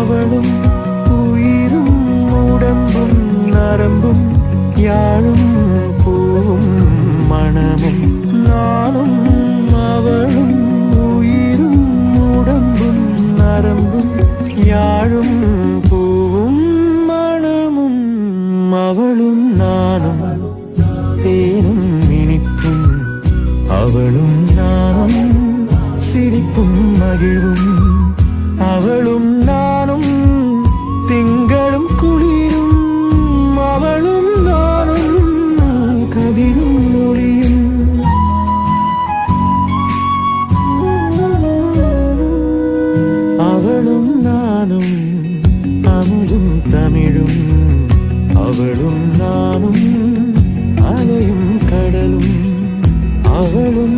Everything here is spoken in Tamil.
அவளும் உயிரும் உடம்பும் நரம்பும் யாழும் பூவும் மனமும் நானும் அவளும் உயிரும் உடம்பும் நரம்பும் யாழும் பூவும் மனமும் அவளும் நானும் தேனும் இனிப்பும் அவளும் நானும் சிரிப்பும் மகிழ்வும் அவளும் நானும் திங்களும் குளிரும் அவளும் நானும் கதிரும் ஒளியும் அவளும் நானும் அமுதும் தமிழும் அவளும் நானும் அலையும் கடலும் அவளும்